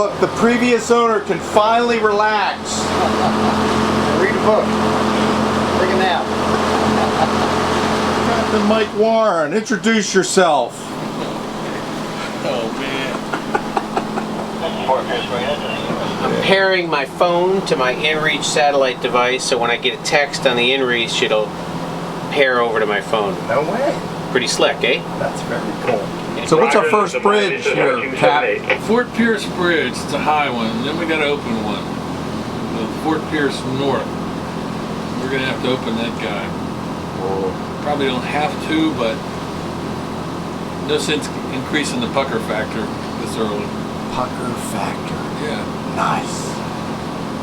Look, the previous owner can finally relax. Read a book. Take a nap. Captain Mike Warren, introduce yourself. Oh man. I'm pairing my phone to my inReach satellite device, so when I get a text on the inReach, it'll pair over to my phone. No way. Pretty slick, eh? That's very cool. So what's our first bridge here, Cap? Fort Pierce Bridge, it's a high one, and then we got to open one. The Fort Pierce North. We're going to have to open that guy. Probably don't have to, but no sense increasing the pucker factor this early. Pucker factor. Yeah. Nice.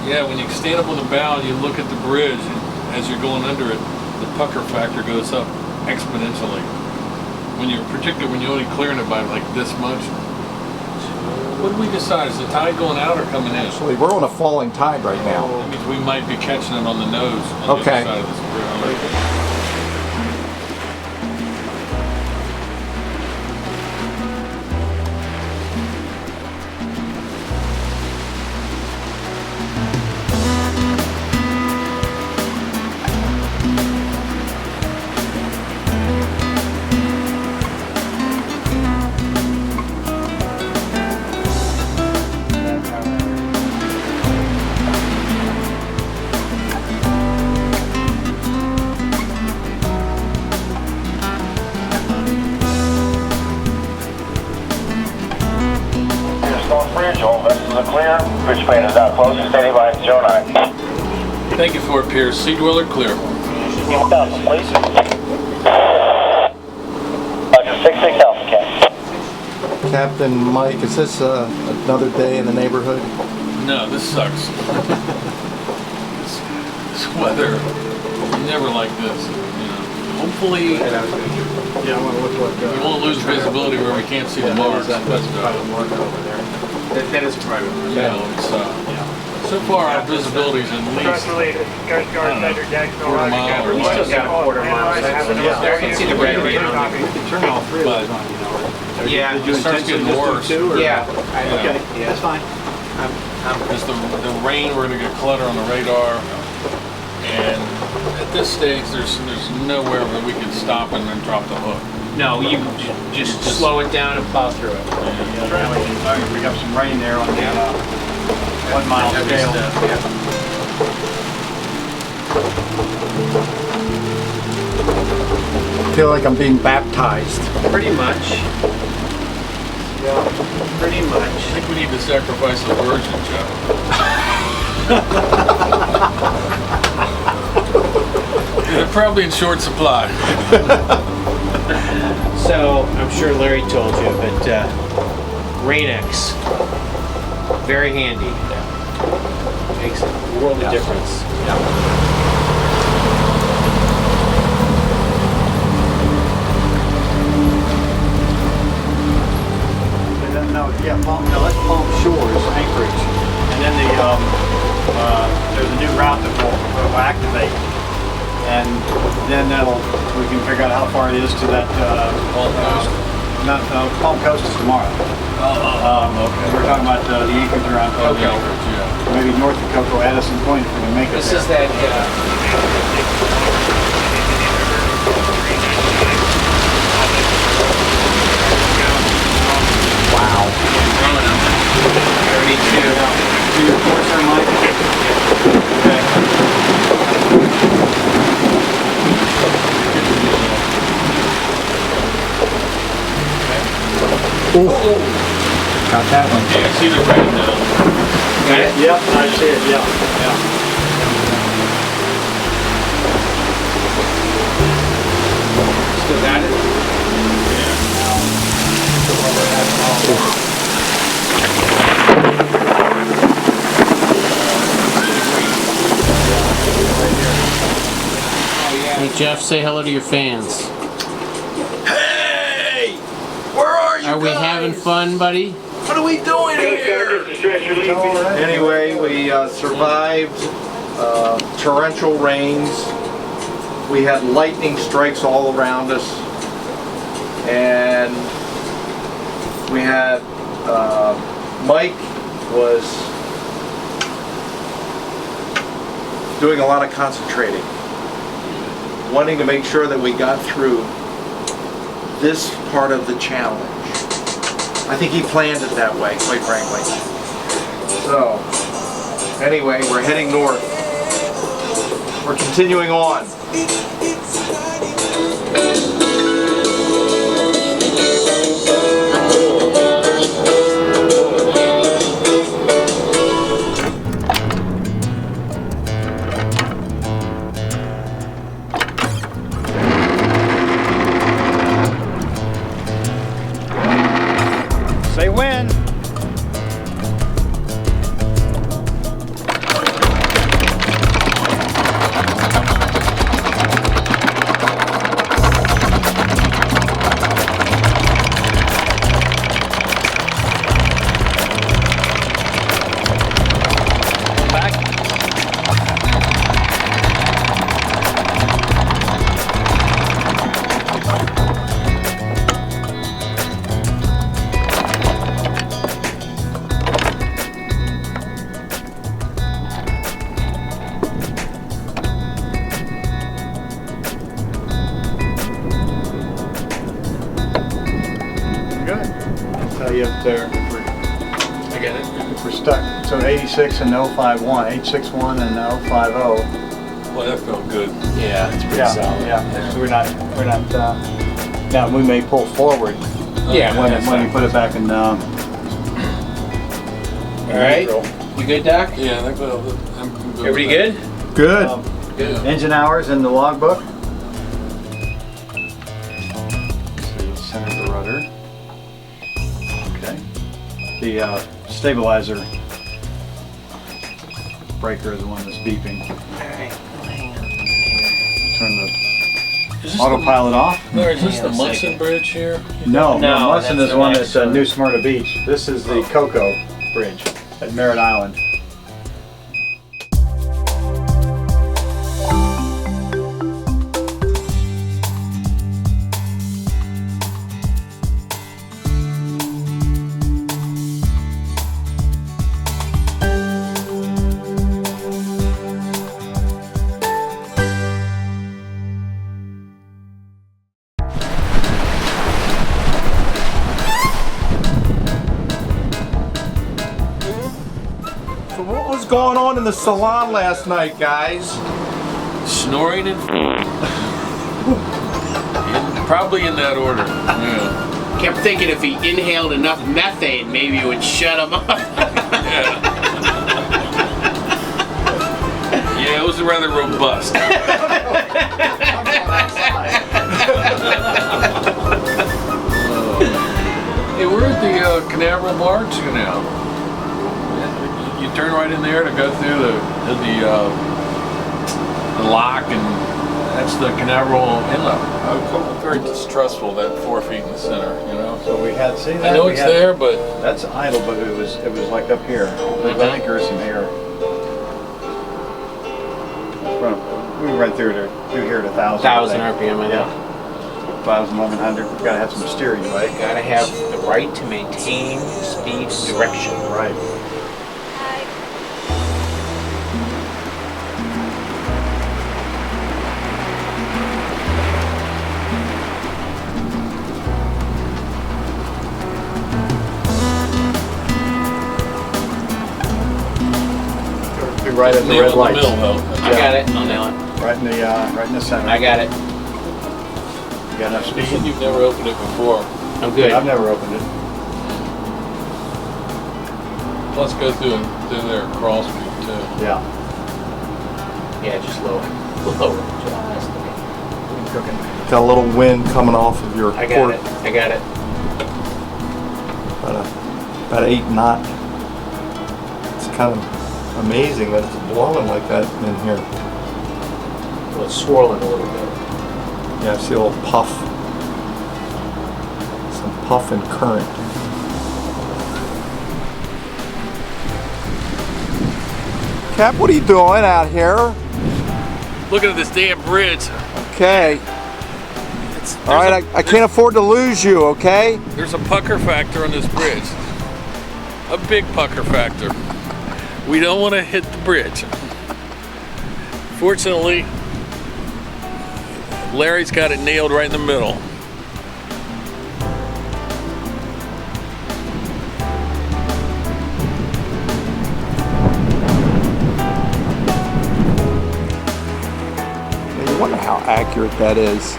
Yeah, when you stand up on the bow and you look at the bridge, and as you're going under it, the pucker factor goes up exponentially. When you're particularly when you're only clearing it by like this much. What do we decide? Is the tide going out or coming in? Actually, we're on a falling tide right now. That means we might be catching it on the nose on Okay. the other side of this bridge. Clear. Bridge plane is out close. Standing by 09. Thank you, Fort Pierce. Sea Dweller clear. 1000, please. 66,000, Cap. Captain Mike, is this another day in the neighborhood? No, this sucks. this weather is never like this. You know. Hopefully, Yeah, I want to look what. we won't lose visibility where we can't see the marks. That's private market over there. That is private. You know, it's, so far our visibility is at least Coast Guard Center, Jacksonville, quarter mile or We less. still got a quarter mile. So I can see the red right now. We can turn all three of those on, you know. Yeah. Did you It starts intentionally getting just do worse. two, or? Yeah. Okay, that's fine. Because the rain, we're going to get clutter on the radar, and at this stage, there's nowhere that we can stop and then drop the hook. No, you just slow it down and plow through it. Yeah, we can pick up some rain there on the 1 mile scale. I feel like I'm being baptized. Pretty much. Yeah, pretty much. I think we need to sacrifice a virgin, Joe. They're probably in short supply. So, I'm sure Larry told you, but Rain-X, very handy. Makes a world of difference. That's Palm Shores, Anchorage. And then there's a new route that will activate. And then we can figure out how far it is to that, Palm Coast? Palm Coast is tomorrow. Okay. We're talking about the Anchorage around Okay. Foggy. Yeah. Maybe north of Cocoa, Edison Point if we can make it This there. is that, Wow. Roanoke. 32. Do your course there, Mike? Okay. Got that one. Yeah, I see the rain now. Got it? Yep, I see it, yeah. Still got it? Hey Jeff, say hello to your fans. Hey! Where are you Are we having fun, buddy? What are we doing here? Anyway, we survived torrential rains. We had lightning strikes all around us. And we had Mike was doing a lot of concentrating, wanting to make sure that we got through this part of the challenge. I think he planned it that way, quite frankly. So, anyway, we're heading north. We're continuing on. Say when. You up there. I get it. If we're stuck. So 86 and 051, 861 and 050. Well, that felt good. Yeah, it's pretty Yeah, solid. yeah. So we're not. Now we may pull forward. Yeah, When that's you fine. put it back in. All right. You good, Doc? Yeah, I'm good. Everybody good? Good. Yeah. Engine hours in the logbook. See, center the rudder. Okay. The stabilizer breaker is the one that's beeping. Alright, hang on. Turn the Is this autopilot off. Larry, is this Hang the on a Munson second. Bridge here? No, No, Munson that's is the one next that's one. New Smyrna Beach. This is the Cocoa Bridge at Merritt Island. So what was going on in the salon last night, guys? Snoring and probably in that order. Yeah. Kept thinking if he inhaled enough methane, maybe it would shut him up. Yeah. Yeah, it was rather robust. Hey, we're at the Canaveral Barge Canal. You turn right in there to go through the lock, and that's the Canaveral inlet. I'm very distrustful of that 4 feet in the center, you know. So we had, see that? I know We it's had- there, but That's idle, but it was like up here. I think there's some air. We went through here at 1,000. 1,000 RPM, I know. 1,000, 1,100. We've got to have some steering, right? Gotta have the right to maintain speed and direction. Right. Be right at the nail red in the lights. middle, though. I got it. I'll nail it. Right in the center. I got it. You got enough You said speed? you've never opened it before. I'm good. I've never opened it. Let's go through there, crawl speed too. Yeah. Yeah, just lower. Lower. Just. Got a little wind coming off of your I got it. I got it. About 8 knot. It's kind of amazing that it's blowing like that in here. Well, it's swirling a little bit. Yeah, I see a little puff. Some puff and current. Cap, what are you doing out here? Looking at this damn bridge. Okay. All right, I can't afford to lose you, okay? There's a pucker factor on this bridge. a big pucker factor. We don't want to hit the bridge. Fortunately, Larry's got it nailed right in the middle. You wonder how accurate that is.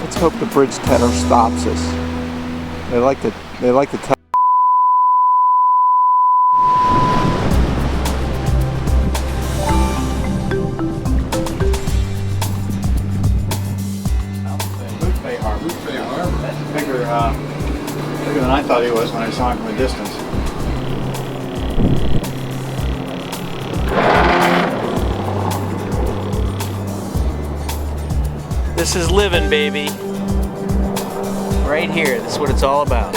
Let's hope the bridge tender stops us. They like to tell. That's bigger than I thought he was when I saw him from a distance. This is living, baby. Right here. This is what it's all about.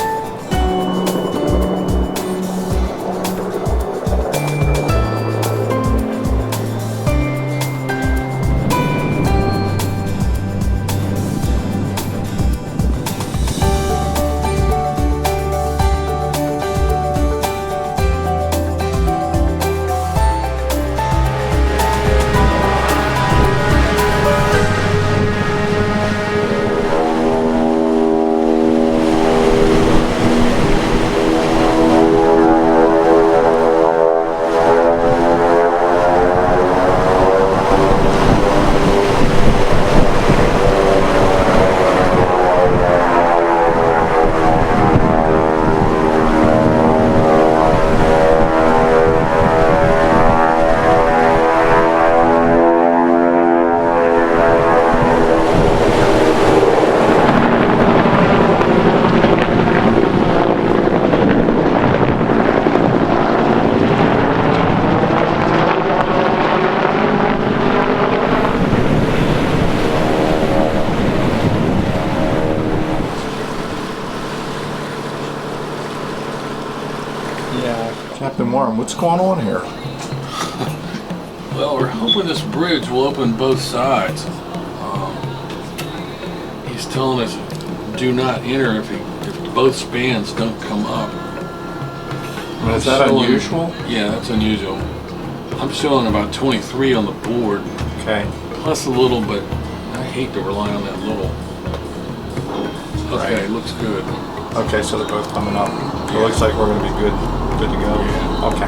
Captain Warren, what's going on here? Well, we're hoping this bridge will open both sides. He's telling us do not enter if both spans don't come up. I mean, is that unusual? Yeah, that's unusual. I'm showing about 23 on the board. Okay. Plus a little, but I hate to rely on that little. Okay, Right. looks good. Okay, so they're both coming up. It looks like we're going to be good to go. Yeah. Okay.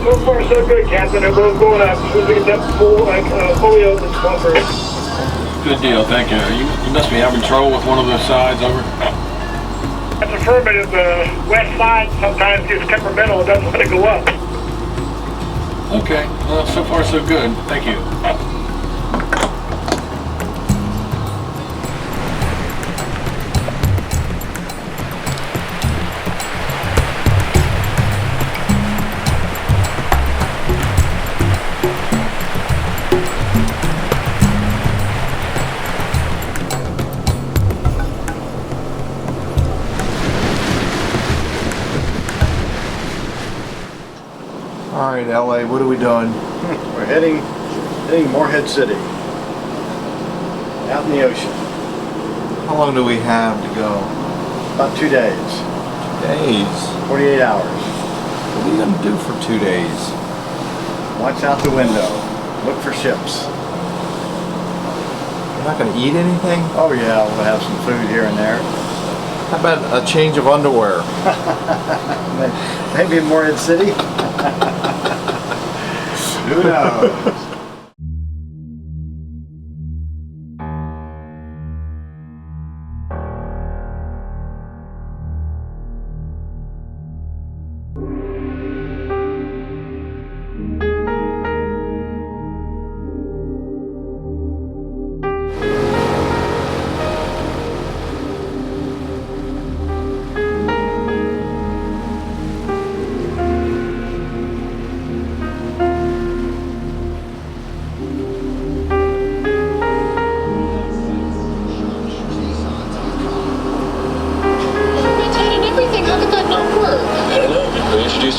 So far, so good, Captain. They're both going up. As soon as we get that fully open bumper. Good deal, thank you. You must be having trouble with one of those sides over. That's affirmative. The west side sometimes gets temperamental. It doesn't want to go up. Okay, well, so far so good. Thank you. All right, LA, what are we doing? We're heading Morehead City. Out in the ocean. How long do we have to go? About 2 days. Days. 48 hours. What are you going to do for 2 days? Watch out the window. Look for ships. You're not going to eat anything? Oh yeah, we'll have some food here and there. How about a change of underwear? Maybe in Morehead City? Who knows?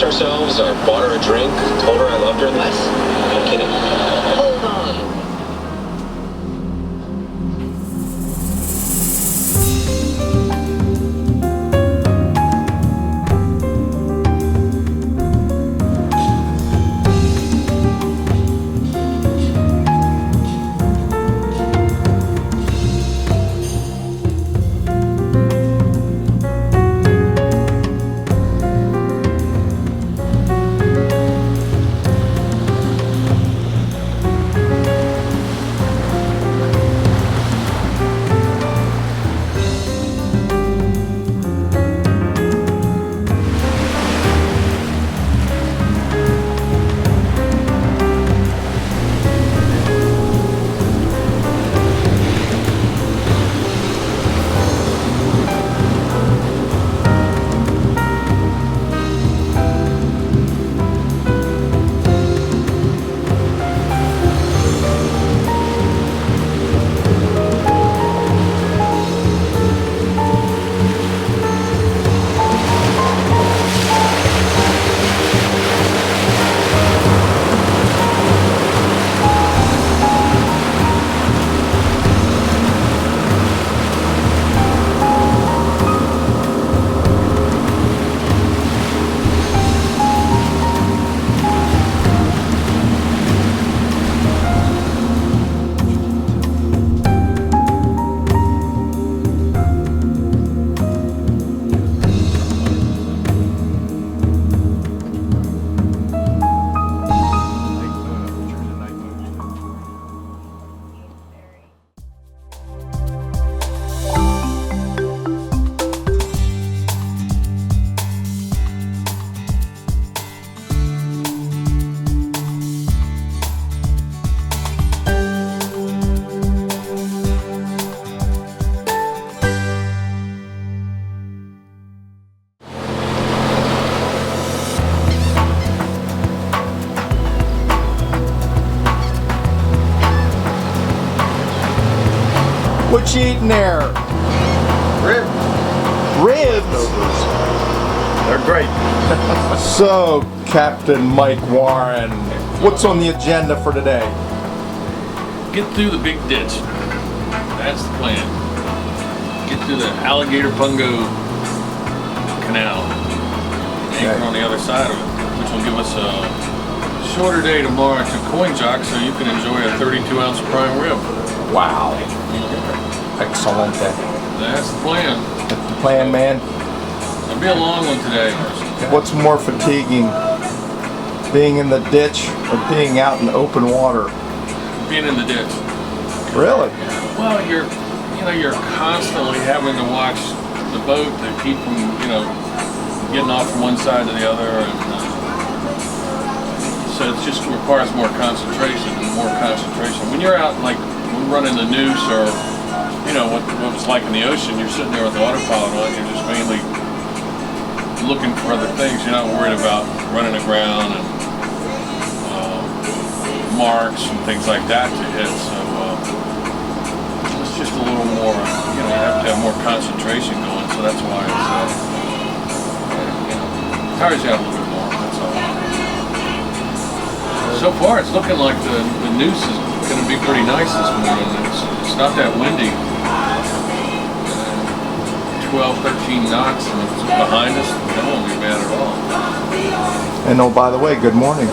Ourselves, I bought her a drink, told her I loved her. What? I'm kidding. Hold on. What you eating there? Rib. Ribs. They're great. So, Captain Mike Warren, what's on the agenda for today? Get through the big ditch. That's the plan. Get through the Alligator Pungo Canal. Anchor on the other side of it, which will give us a shorter day tomorrow to Coin Jock, so you can enjoy a 32-ounce prime rib. Wow. Excellent. That's the plan. That's the plan, man. It'll be a long one today. What's more fatiguing, being in the ditch or being out in open water? Being in the ditch. Really? Well, you're constantly having to watch the boat to keep from, getting off from one side to the other, and so it just requires more concentration and more concentration. When you're out, like we're running the noose, or what it's like in the ocean, you're sitting there with the autopilot on, you're just mainly looking for other things. You're not worried about running aground and marks and things like that to hit. So it's just a little more, you have to have more concentration going. So that's why it's, tires you out a little bit more. That's all. So far, it's looking like the noose is going to be pretty nice this morning. It's not that windy. 12, 13 knots, and it's behind us. That won't be bad at all. And oh, by the way, good morning.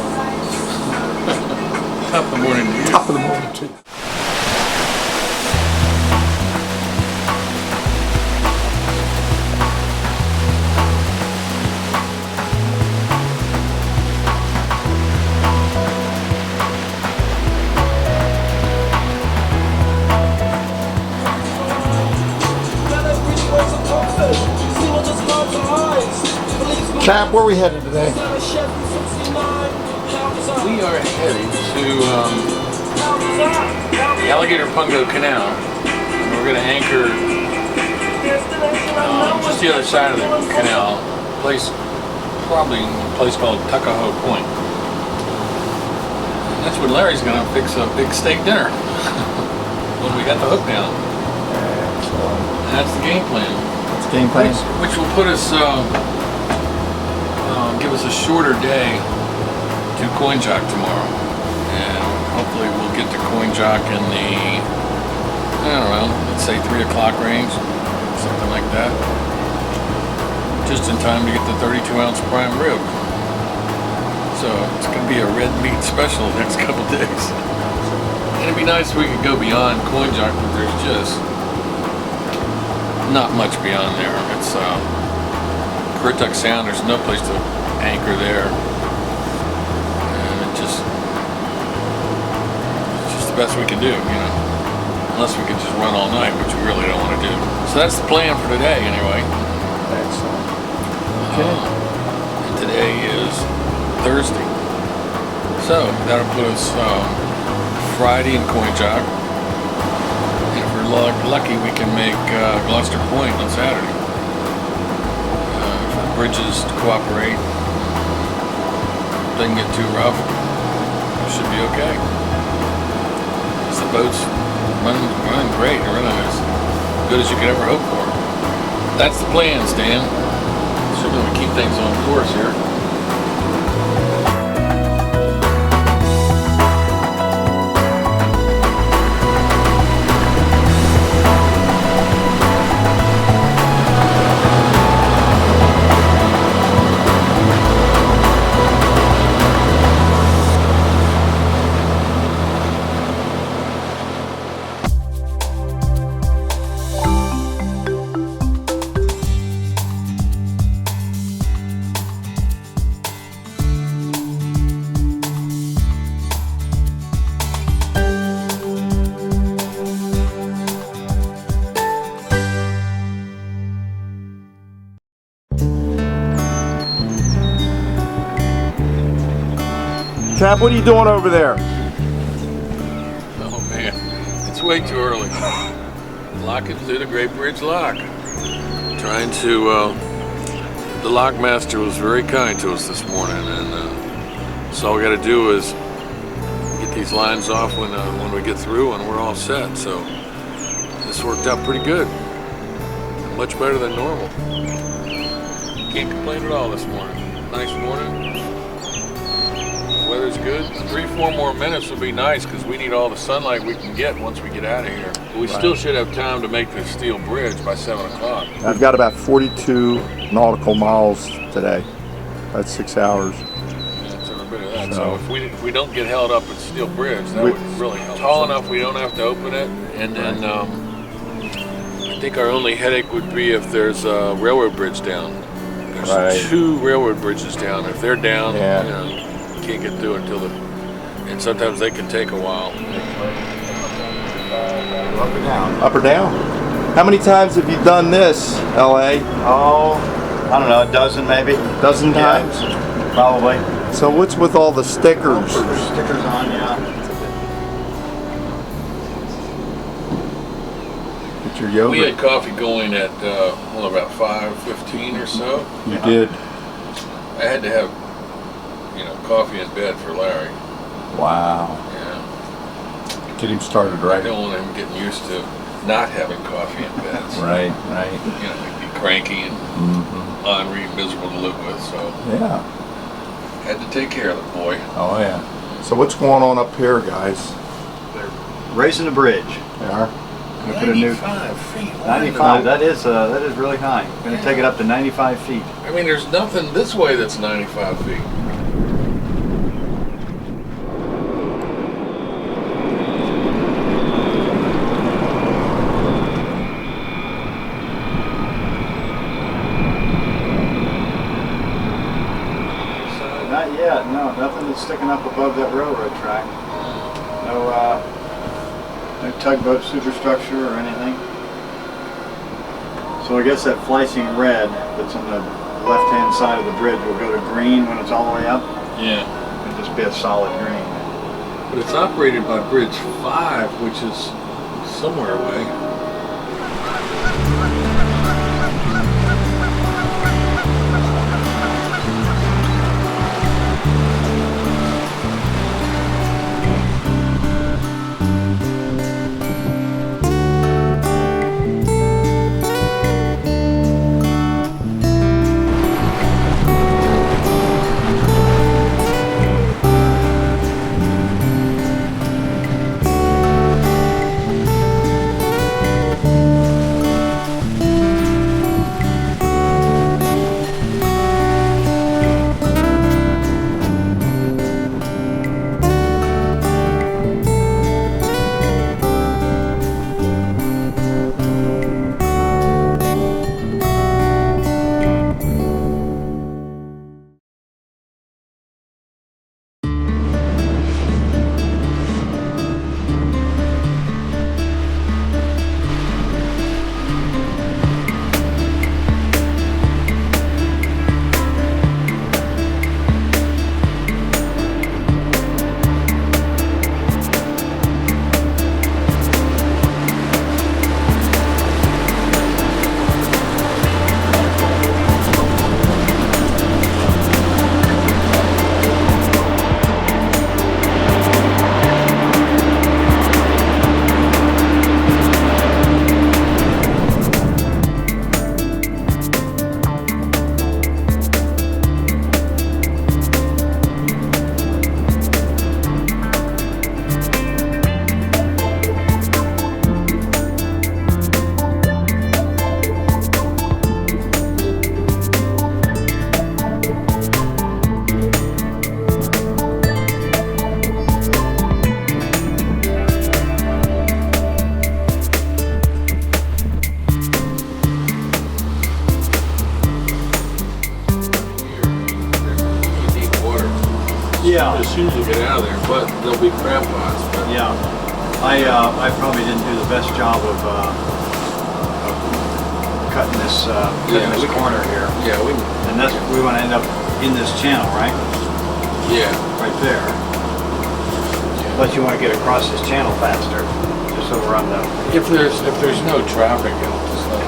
Top of the morning to you. Top of the morning to you. Cap, where are we headed today? We are headed to the Alligator Pungo Canal. And we're going to anchor just the other side of the canal, probably a place called Tuckahoe Point. And that's when Larry's going to fix a big steak dinner when we got the hook down. And that's the game plan. That's the game plan. Which will put us, give us a shorter day to Coin Jock tomorrow, and hopefully we'll get to Coin Jock in the, let's say 3 o'clock range, something like that, just in time to get the 32-ounce prime rib. So it's going to be a red meat special the next couple days. And it'd be nice if we could go beyond Coin Jock, but there's just not much beyond there. It's Currituck Sound, there's no place to anchor there. It's just the best we can do, unless we can just run all night, which we really don't want to do. So that's the plan for today, anyway. Excellent. Okay. And today is Thursday, so that'll put us Friday in Coin Jock, and if we're lucky, we can make Gloucester Point on Saturday. If the bridges cooperate, doesn't get too rough, should be okay. The boat's running great, running as good as you could ever hope for. That's the plan, Stan. So we're going to keep things on course here. Cap, what are you doing over there? Oh man, it's way too early. Locking through the Great Bridge Lock. Trying to, the lockmaster was very kind to us this morning, and so all we got to do is get these lines off when we get through, and we're all set. So This worked out pretty good. Much better than normal. Can't complain at all this morning. Nice morning. Weather's good. 3-4 more minutes would be nice because we need all the sunlight we can get once we get out of here. But we still should have time to make the steel bridge by 7 o'clock. I've got about 42 nautical miles today. That's 6 hours. That's every bit of that. So if we don't get held up at Steel Bridge, that would really help. Tall enough we don't have to open it. And then I think our only headache would be if there's a railroad bridge down. There's 2 railroad bridges down. If they're down, you know, can't get through until and sometimes they can take a while. Up or down? Up or down? How many times have you done this, LA? Oh, I don't know, a dozen maybe. Dozen times? Probably. So what's with all the stickers? Stickers on, yeah. Get your yogurt. We had coffee going at about 5:15 or so. You did? I had to have, you know, coffee in bed for Larry. Wow. Yeah. Get him started right. I don't want him getting used to not having coffee in bed. So, Right. you know, he'd be cranky and ornery, miserable to live with. So Yeah. had to take care of the boy. Oh yeah. So what's going on up here, guys? They're raising the bridge. They are? Gonna put a new 95 feet. 95. That is really high. Gonna take it up to 95 feet. I mean, there's nothing this way that's 95 feet. Not yet. No, nothing that's sticking up above that railroad track. No tugboat superstructure or anything. So I guess that flicing red that's on the left-hand side of the bridge will go to green when it's all the way up. Yeah. It'll just be a solid green. But it's operated by Bridge 5, which is somewhere away. Yeah. As soon as we get out of there, but there'll be crab pots. But Yeah. I probably didn't do the best job of cutting this corner here. Yeah, And we want to end up in this channel, right? Yeah. Right there. Unless you want to get across this channel faster, just so we're on the. If there's no traffic, it'll just like.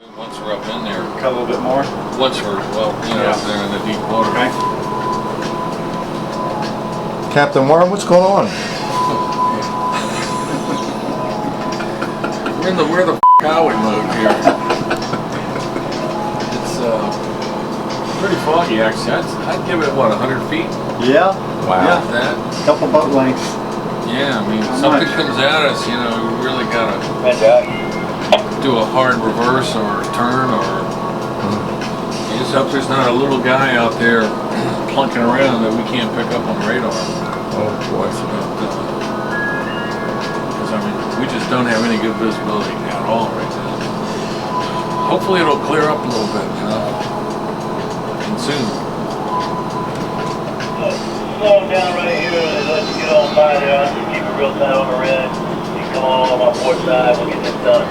Once we're up in there. Cut a little bit more. Once we're, well, you know, Yeah. up there in the deep water. Okay. Captain Worm, what's going on? We're the highway mode here. It's pretty foggy actually. I'd give it what, 100 feet? Yeah. Wow. Yeah. That. Couple boat lengths. Yeah, I mean, How something much? comes at us, you know, we really gotta do a hard reverse or turn, or you just hope there's not a little guy out there plunking around that we can't pick up on radar. Oh boy. Because I mean, we just don't have any good visibility at all right now. Hopefully it'll clear up a little bit, you know, and soon. Slow down right here and let you get on by there. I'll just keep it real tight on the red. You come on my port side, we'll get this done.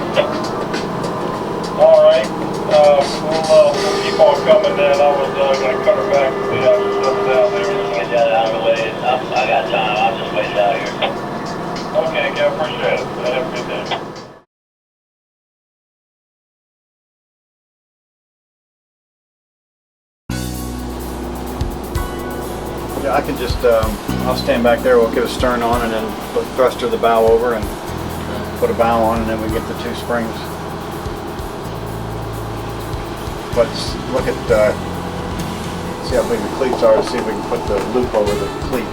Alright, we'll keep on coming then. I was gonna cut her back. We have some stuff down there. Get that out of the way. I got time. I'll just wait out here. Okay, I appreciate it. Have a good day. Yeah, I can just, I'll stand back there, we'll get a stern on and then put thruster the bow over and put a bow on and then we get the 2 springs. But look at, see how big the cleats are, to see if we can put the loop over the cleat.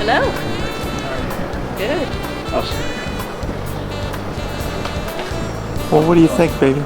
Hello. Good. Well, what do you think, baby?